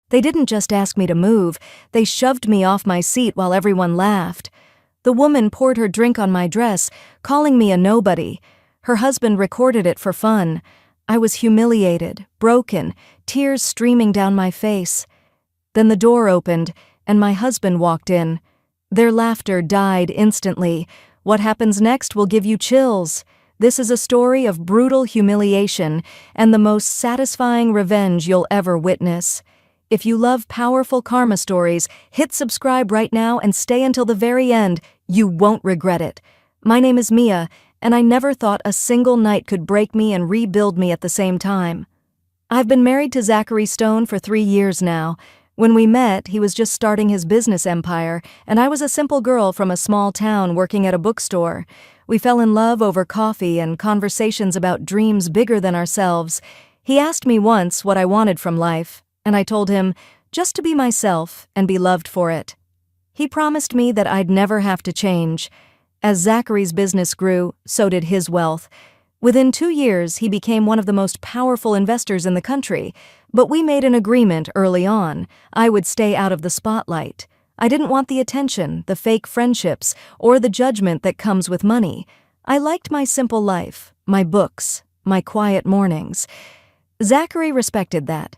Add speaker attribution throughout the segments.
Speaker 1: They didn't just ask me to move, they shoved me off my seat while everyone laughed. The woman poured her drink on my dress, calling me a nobody. Her husband recorded it for fun. I was humiliated, broken, tears streaming down my face. Then the door opened, and my husband walked in. Their laughter died instantly. What happens next will give you chills. This is a story of brutal humiliation and the most satisfying revenge you'll ever witness. If you love powerful karma stories, hit subscribe right now and stay until the very end. You won't regret it. My name is Mia, and I never thought a single night could break me and rebuild me at the same time. I've been married to Zachary Stone for 3 years now. When we met, he was just starting his business empire, and I was a simple girl from a small town working at a bookstore. We fell in love over coffee and conversations about dreams bigger than ourselves. He asked me once what I wanted from life, and I told him, just to be myself and be loved for it. He promised me that I'd never have to change. As Zachary's business grew, so did his wealth. Within 2 years, he became one of the most powerful investors in the country, but we made an agreement early on. I would stay out of the spotlight. I didn't want the attention, the fake friendships, or the judgment that comes with money. I liked my simple life, my books, my quiet mornings. Zachary respected that.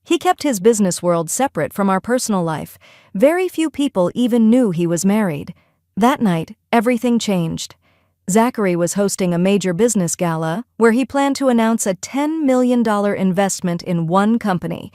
Speaker 1: He kept his business world separate from our personal life. Very few people even knew he was married. That night, everything changed. Zachary was hosting a major business gala where he planned to announce a $10 million investment in one company.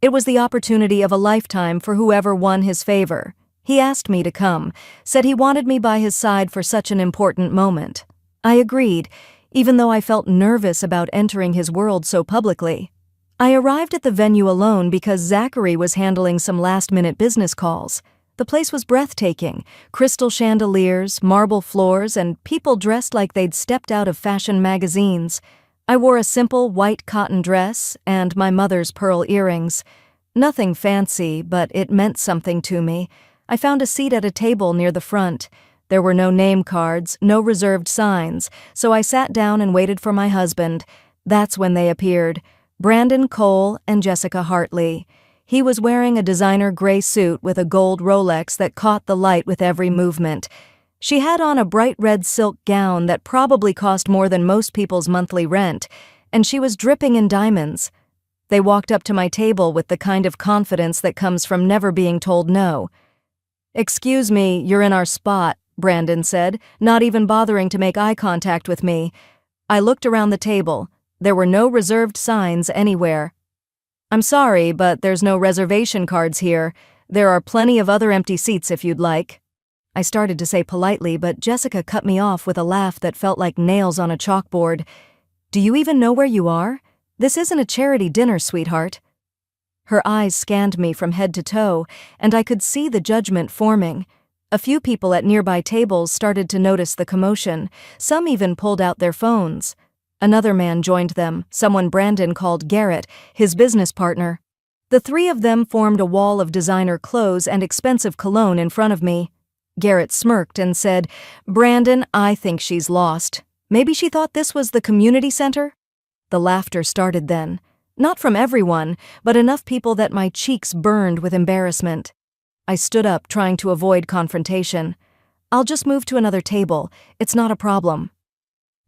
Speaker 1: It was the opportunity of a lifetime for whoever won his favor. He asked me to come, said he wanted me by his side for such an important moment. I agreed, even though I felt nervous about entering his world so publicly. I arrived at the venue alone because Zachary was handling some last-minute business calls. The place was breathtaking, crystal chandeliers, marble floors, and people dressed like they'd stepped out of fashion magazines. I wore a simple white cotton dress and my mother's pearl earrings. Nothing fancy, but it meant something to me. I found a seat at a table near the front. There were no name cards, no reserved signs, so I sat down and waited for my husband. That's when they appeared. Brandon Cole and Jessica Hartley. He was wearing a designer gray suit with a gold Rolex that caught the light with every movement. She had on a bright red silk gown that probably cost more than most people's monthly rent, and she was dripping in diamonds. They walked up to my table with the kind of confidence that comes from never being told no. "Excuse me, you're in our spot," Brandon said, not even bothering to make eye contact with me. I looked around the table. There were no reserved signs anywhere. "I'm sorry, but there's no reservation cards here. There are plenty of other empty seats if you'd like." I started to say politely, but Jessica cut me off with a laugh that felt like nails on a chalkboard. "Do you even know where you are? This isn't a charity dinner, sweetheart." Her eyes scanned me from head to toe, and I could see the judgment forming. A few people at nearby tables started to notice the commotion. Some even pulled out their phones. Another man joined them, someone Brandon called Garrett, his business partner. The three of them formed a wall of designer clothes and expensive cologne in front of me. Garrett smirked and said, "Brandon, I think she's lost. Maybe she thought this was the community center?" The laughter started then. Not from everyone, but enough people that my cheeks burned with embarrassment. I stood up, trying to avoid confrontation. "I'll just move to another table. It's not a problem."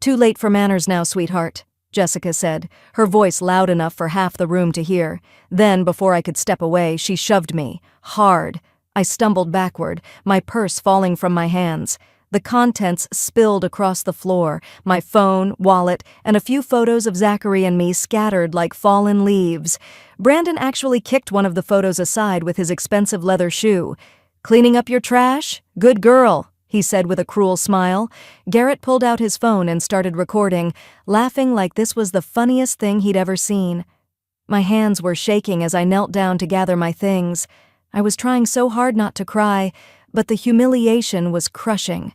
Speaker 1: "Too late for manners now, sweetheart," Jessica said, her voice loud enough for half the room to hear. Then, before I could step away, she shoved me, hard. I stumbled backward, my purse falling from my hands. The contents spilled across the floor, my phone, wallet, and a few photos of Zachary and me scattered like fallen leaves. Brandon actually kicked one of the photos aside with his expensive leather shoe. "Cleaning up your trash? Good girl," he said with a cruel smile. Garrett pulled out his phone and started recording, laughing like this was the funniest thing he'd ever seen. My hands were shaking as I knelt down to gather my things. I was trying so hard not to cry, but the humiliation was crushing.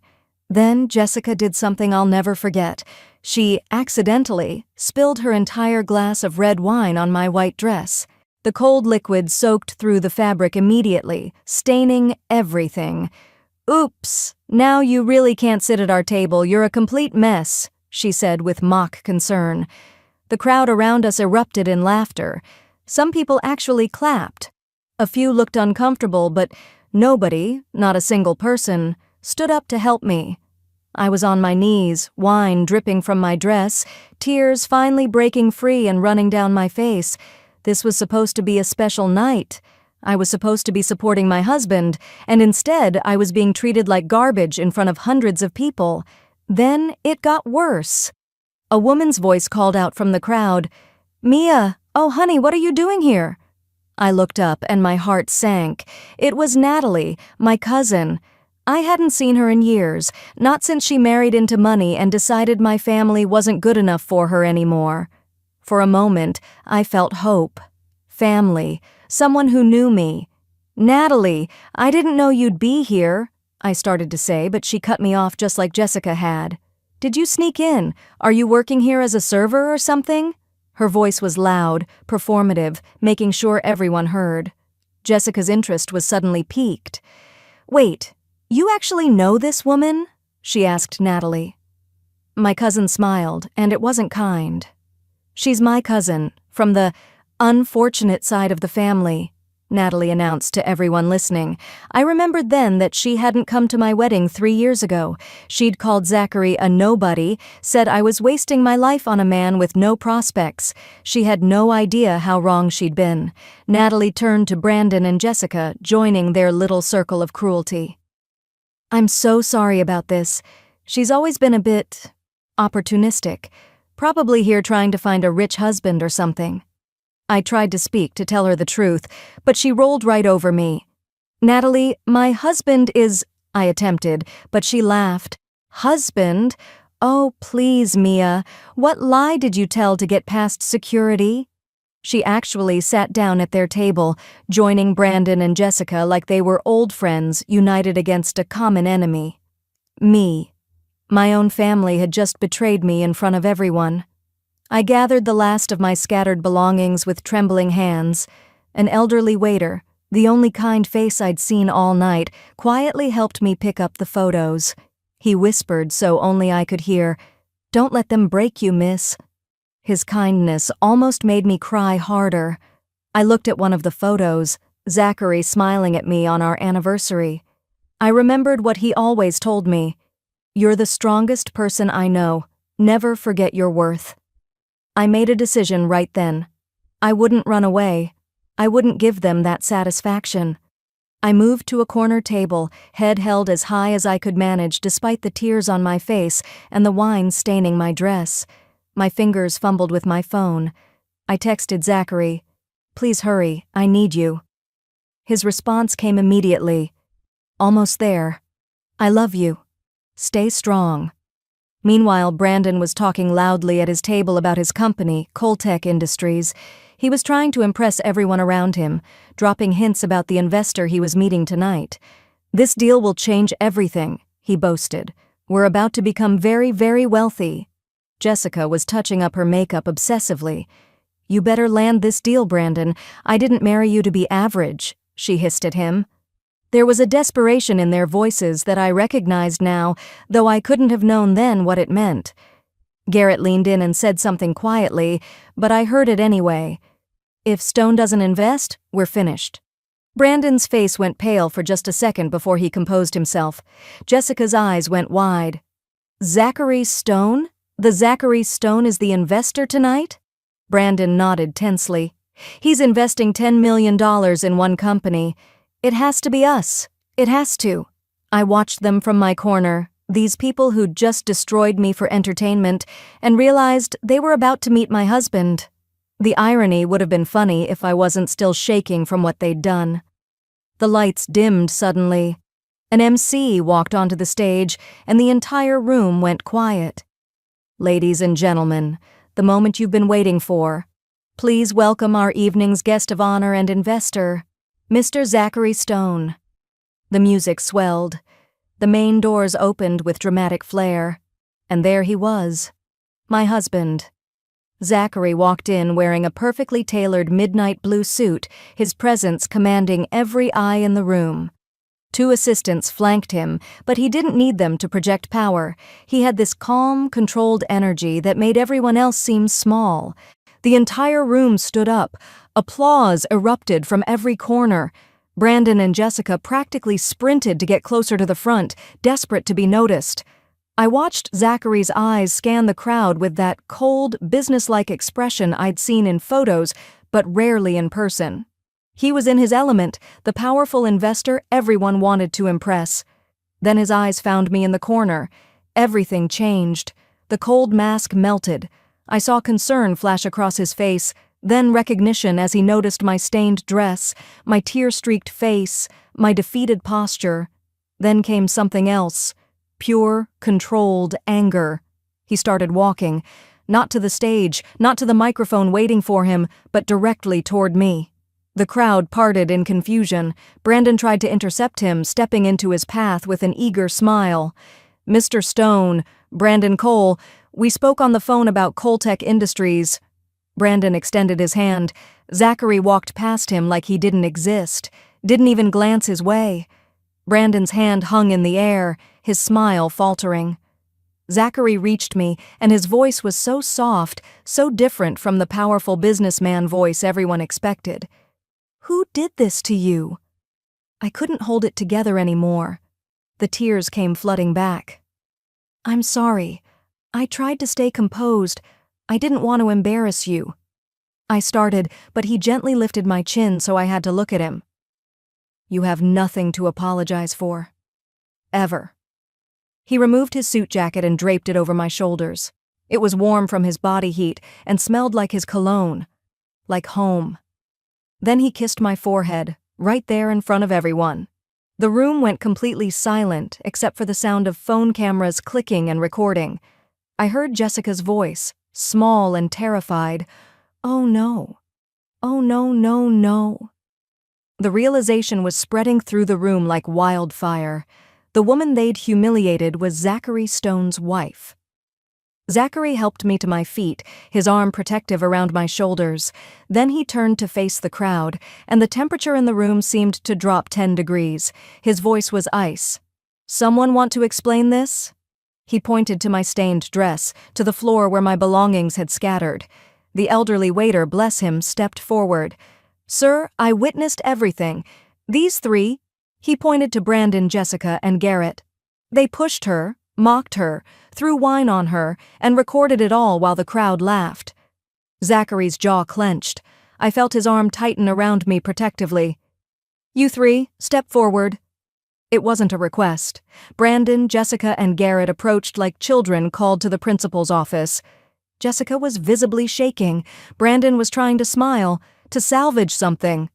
Speaker 1: Then Jessica did something I'll never forget. She, accidentally, spilled her entire glass of red wine on my white dress. The cold liquid soaked through the fabric immediately, staining everything. "Oops, now you really can't sit at our table, you're a complete mess," she said with mock concern. The crowd around us erupted in laughter. Some people actually clapped. A few looked uncomfortable, but nobody, not a single person, stood up to help me. I was on my knees, wine dripping from my dress, tears finally breaking free and running down my face. This was supposed to be a special night. I was supposed to be supporting my husband, and instead I was being treated like garbage in front of hundreds of people. Then it got worse. A woman's voice called out from the crowd, "Mia, oh honey, what are you doing here?" I looked up and my heart sank. It was Natalie, my cousin. I hadn't seen her in years, not since she married into money and decided my family wasn't good enough for her anymore. For a moment, I felt hope. Family, someone who knew me. "Natalie, I didn't know you'd be here," I started to say, but she cut me off just like Jessica had. "Did you sneak in? Are you working here as a server or something?" Her voice was loud, performative, making sure everyone heard. Jessica's interest was suddenly piqued. "Wait, you actually know this woman?" she asked Natalie. My cousin smiled, and it wasn't kind. "She's my cousin, from the unfortunate side of the family," Natalie announced to everyone listening. I remembered then that she hadn't come to my wedding 3 years ago. She'd called Zachary a nobody, said I was wasting my life on a man with no prospects. She had no idea how wrong she'd been. Natalie turned to Brandon and Jessica, joining their little circle of cruelty. "I'm so sorry about this. She's always been a bit opportunistic, probably here trying to find a rich husband or something." I tried to speak to tell her the truth, but she rolled right over me. "Natalie, my husband is—" I attempted, but she laughed. "Husband? Oh, please, Mia. What lie did you tell to get past security?" She actually sat down at their table, joining Brandon and Jessica like they were old friends united against a common enemy. Me. My own family had just betrayed me in front of everyone. I gathered the last of my scattered belongings with trembling hands. An elderly waiter, the only kind face I'd seen all night, quietly helped me pick up the photos. He whispered so only I could hear, "Don't let them break you, miss." His kindness almost made me cry harder. I looked at one of the photos, Zachary smiling at me on our anniversary. I remembered what he always told me, "You're the strongest person I know. Never forget your worth." I made a decision right then. I wouldn't run away. I wouldn't give them that satisfaction. I moved to a corner table, head held as high as I could manage despite the tears on my face and the wine staining my dress. My fingers fumbled with my phone. I texted Zachary, "Please hurry, I need you." His response came immediately. "Almost there. I love you. Stay strong." Meanwhile, Brandon was talking loudly at his table about his company, Coltech Industries. He was trying to impress everyone around him, dropping hints about the investor he was meeting tonight. "This deal will change everything," he boasted. "We're about to become very, very wealthy." Jessica was touching up her makeup obsessively. "You better land this deal, Brandon. I didn't marry you to be average," she hissed at him. There was a desperation in their voices that I recognized now, though I couldn't have known then what it meant. Garrett leaned in and said something quietly, but I heard it anyway. "If Stone doesn't invest, we're finished." Brandon's face went pale for just a second before he composed himself. Jessica's eyes went wide. "Zachary Stone? The Zachary Stone is the investor tonight?" Brandon nodded tensely. "He's investing $10 million in one company. It has to be us. It has to." I watched them from my corner, these people who'd just destroyed me for entertainment, and realized they were about to meet my husband. The irony would have been funny if I wasn't still shaking from what they'd done. The lights dimmed suddenly. An MC walked onto the stage, and the entire room went quiet. "Ladies and gentlemen, the moment you've been waiting for. Please welcome our evening's guest of honor and investor, Mr. Zachary Stone." The music swelled. The main doors opened with dramatic flair. And there he was, my husband. Zachary walked in wearing a perfectly tailored midnight blue suit, his presence commanding every eye in the room. 2 assistants flanked him, but he didn't need them to project power. He had this calm, controlled energy that made everyone else seem small. The entire room stood up. Applause erupted from every corner. Brandon and Jessica practically sprinted to get closer to the front, desperate to be noticed. I watched Zachary's eyes scan the crowd with that cold, businesslike expression I'd seen in photos, but rarely in person. He was in his element, the powerful investor everyone wanted to impress. Then his eyes found me in the corner. Everything changed. The cold mask melted. I saw concern flash across his face, then recognition as he noticed my stained dress, my tear-streaked face, my defeated posture. Then came something else. Pure, controlled anger. He started walking, not to the stage, not to the microphone waiting for him, but directly toward me. The crowd parted in confusion. Brandon tried to intercept him, stepping into his path with an eager smile. "Mr. Stone, Brandon Cole, we spoke on the phone about Coltech Industries." Brandon extended his hand. Zachary walked past him like he didn't exist, didn't even glance his way. Brandon's hand hung in the air, his smile faltering. Zachary reached me, and his voice was so soft, so different from the powerful businessman voice everyone expected. "Who did this to you?" I couldn't hold it together anymore. The tears came flooding back. "I'm sorry. I tried to stay composed. I didn't want to embarrass you." I started, but he gently lifted my chin so I had to look at him. "You have nothing to apologize for. Ever." He removed his suit jacket and draped it over my shoulders. It was warm from his body heat and smelled like his cologne. Like home. Then he kissed my forehead, right there in front of everyone. The room went completely silent except for the sound of phone cameras clicking and recording. I heard Jessica's voice, small and terrified. "Oh no. Oh no, no, no." The realization was spreading through the room like wildfire. The woman they'd humiliated was Zachary Stone's wife. Zachary helped me to my feet, his arm protective around my shoulders. Then he turned to face the crowd, and the temperature in the room seemed to drop 10 degrees. His voice was ice. "Someone want to explain this?" He pointed to my stained dress, to the floor where my belongings had scattered. The elderly waiter, bless him, stepped forward. "Sir, I witnessed everything. These three," he pointed to Brandon, Jessica, and Garrett. "They pushed her, mocked her, threw wine on her, and recorded it all while the crowd laughed." Zachary's jaw clenched. I felt his arm tighten around me protectively. "You three, step forward." It wasn't a request. Brandon, Jessica, and Garrett approached like children called to the principal's office. Jessica was visibly shaking. Brandon was trying to smile, to salvage something.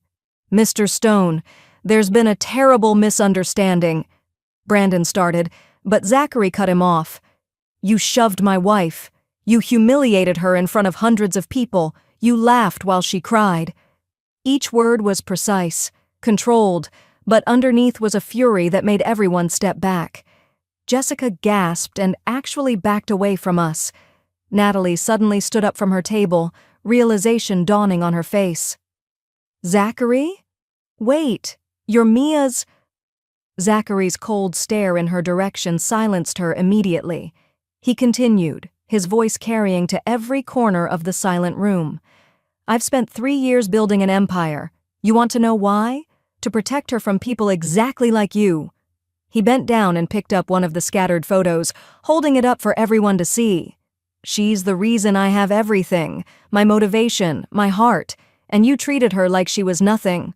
Speaker 1: "Mr. Stone, there's been a terrible misunderstanding," Brandon started, but Zachary cut him off. "You shoved my wife. You humiliated her in front of hundreds of people. You laughed while she cried." Each word was precise, controlled, but underneath was a fury that made everyone step back. Jessica gasped and actually backed away from us. Natalie suddenly stood up from her table, realization dawning on her face. "Zachary? Wait, you're Mia's—" Zachary's cold stare in her direction silenced her immediately. He continued, his voice carrying to every corner of the silent room. "I've spent 3 years building an empire. You want to know why? To protect her from people exactly like you." He bent down and picked up one of the scattered photos, holding it up for everyone to see. "She's the reason I have everything, my motivation, my heart, and you treated her like she was nothing."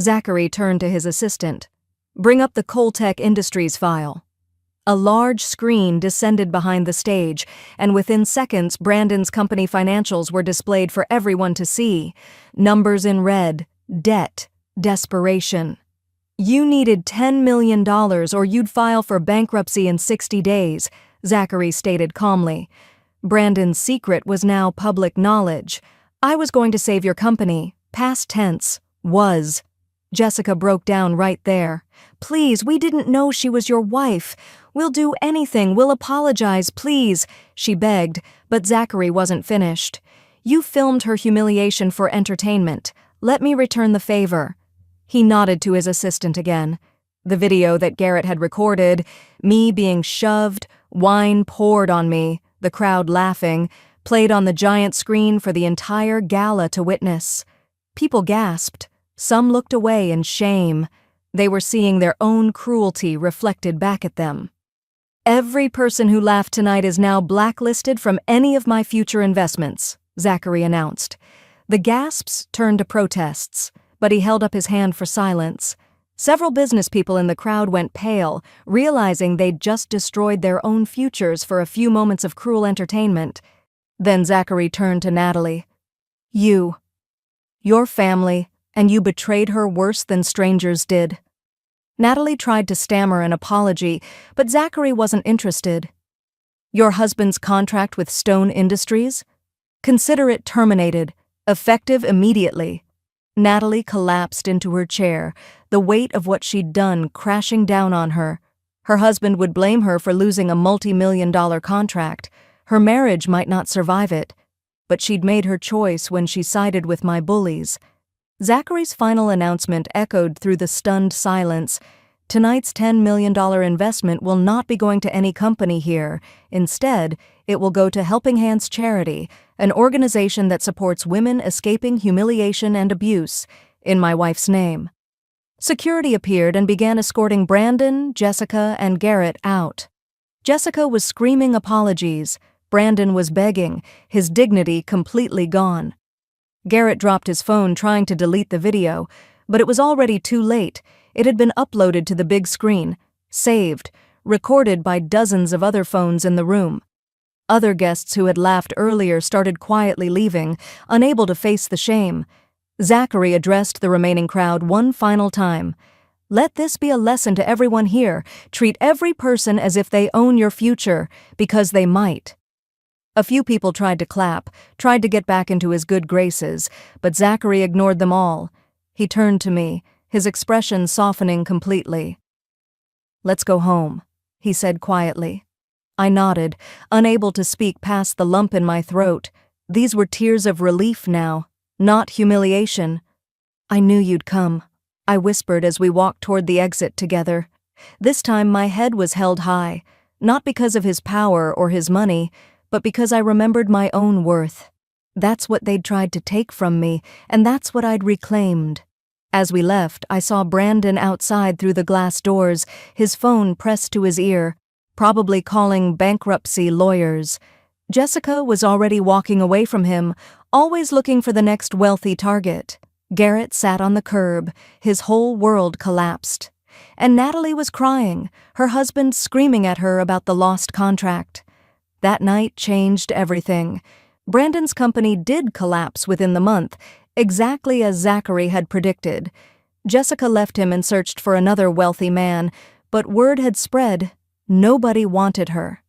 Speaker 1: Zachary turned to his assistant. "Bring up the Coltech Industries file." A large screen descended behind the stage, and within seconds Brandon's company financials were displayed for everyone to see. Numbers in red, debt, desperation. "You needed $10 million or you'd file for bankruptcy in 60 days, Zachary stated calmly. Brandon's secret was now public knowledge. "I was going to save your company. Past tense. Was." Jessica broke down right there. "Please, we didn't know she was your wife. We'll do anything, we'll apologize, please," she begged, but Zachary wasn't finished. "You filmed her humiliation for entertainment. Let me return the favor." He nodded to his assistant again. The video that Garrett had recorded, me being shoved, wine poured on me, the crowd laughing, played on the giant screen for the entire gala to witness. People gasped. Some looked away in shame. They were seeing their own cruelty reflected back at them. "Every person who laughed tonight is now blacklisted from any of my future investments," Zachary announced. The gasps turned to protests, but he held up his hand for silence. Several business people in the crowd went pale, realizing they'd just destroyed their own futures for a few moments of cruel entertainment. Then Zachary turned to Natalie. Your family, and you betrayed her worse than strangers did." Natalie tried to stammer an apology, but Zachary wasn't interested. "Your husband's contract with Stone Industries? Consider it terminated, effective immediately." Natalie collapsed into her chair, the weight of what she'd done crashing down on her. Her husband would blame her for losing a multi-million-dollar contract. Her marriage might not survive it, but she'd made her choice when she sided with my bullies. Zachary's final announcement echoed through the stunned silence. Tonight's $10 million investment will not be going to any company here. Instead, it will go to Helping Hands Charity, an organization that supports women escaping humiliation and abuse, in my wife's name. Security appeared and began escorting Brandon, Jessica, and Garrett out. Jessica was screaming apologies. Brandon was begging, his dignity completely gone. Garrett dropped his phone trying to delete the video, but it was already too late. It had been uploaded to the big screen, saved, recorded by dozens of other phones in the room. Other guests who had laughed earlier started quietly leaving, unable to face the shame. Zachary addressed the remaining crowd one final time. "Let this be a lesson to everyone here. Treat every person as if they own your future, because they might." A few people tried to clap, tried to get back into his good graces, but Zachary ignored them all. He turned to me, his expression softening completely. "Let's go home," he said quietly. I nodded, unable to speak past the lump in my throat. These were tears of relief now, not humiliation. "I knew you'd come," I whispered as we walked toward the exit together. This time my head was held high, not because of his power or his money, but because I remembered my own worth. That's what they'd tried to take from me, and that's what I'd reclaimed. As we left, I saw Brandon outside through the glass doors, his phone pressed to his ear, probably calling bankruptcy lawyers. Jessica was already walking away from him, always looking for the next wealthy target. Garrett sat on the curb, his whole world collapsed. And Natalie was crying, her husband screaming at her about the lost contract. That night changed everything. Brandon's company did collapse within the month, exactly as Zachary had predicted. Jessica left him and searched for another wealthy man, but word had spread. Nobody wanted her.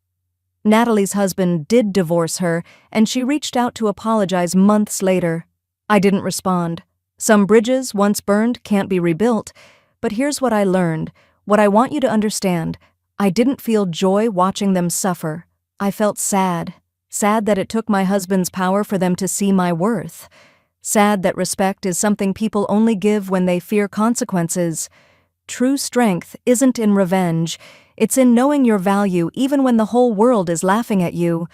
Speaker 1: Natalie's husband did divorce her, and she reached out to apologize months later. I didn't respond. Some bridges, once burned, can't be rebuilt. But here's what I learned, what I want you to understand. I didn't feel joy watching them suffer. I felt sad that it took my husband's power for them to see my worth. Sad that respect is something people only give when they fear consequences. True strength isn't in revenge, it's in knowing your value even when the whole world is laughing at you.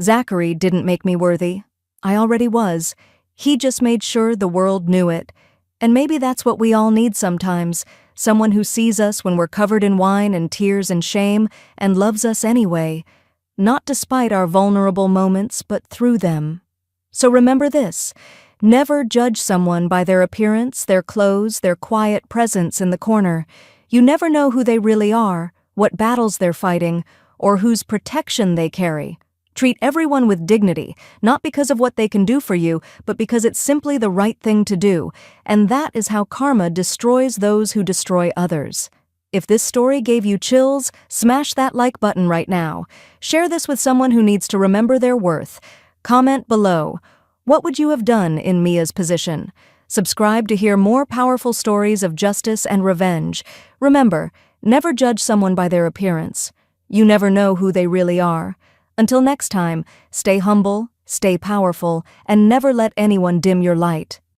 Speaker 1: Zachary didn't make me worthy. I already was. He just made sure the world knew it. And maybe that's what we all need sometimes, someone who sees us when we're covered in wine and tears and shame and loves us anyway. Not despite our vulnerable moments, but through them. So remember this, never judge someone by their appearance, their clothes, their quiet presence in the corner. You never know who they really are, what battles they're fighting, or whose protection they carry. Treat everyone with dignity, not because of what they can do for you, but because it's simply the right thing to do, and that is how karma destroys those who destroy others. If this story gave you chills, smash that like button right now. Share this with someone who needs to remember their worth. Comment below. What would you have done in Mia's position? Subscribe to hear more powerful stories of justice and revenge. Remember, never judge someone by their appearance. You never know who they really are. Until next time, stay humble, stay powerful, and never let anyone dim your light.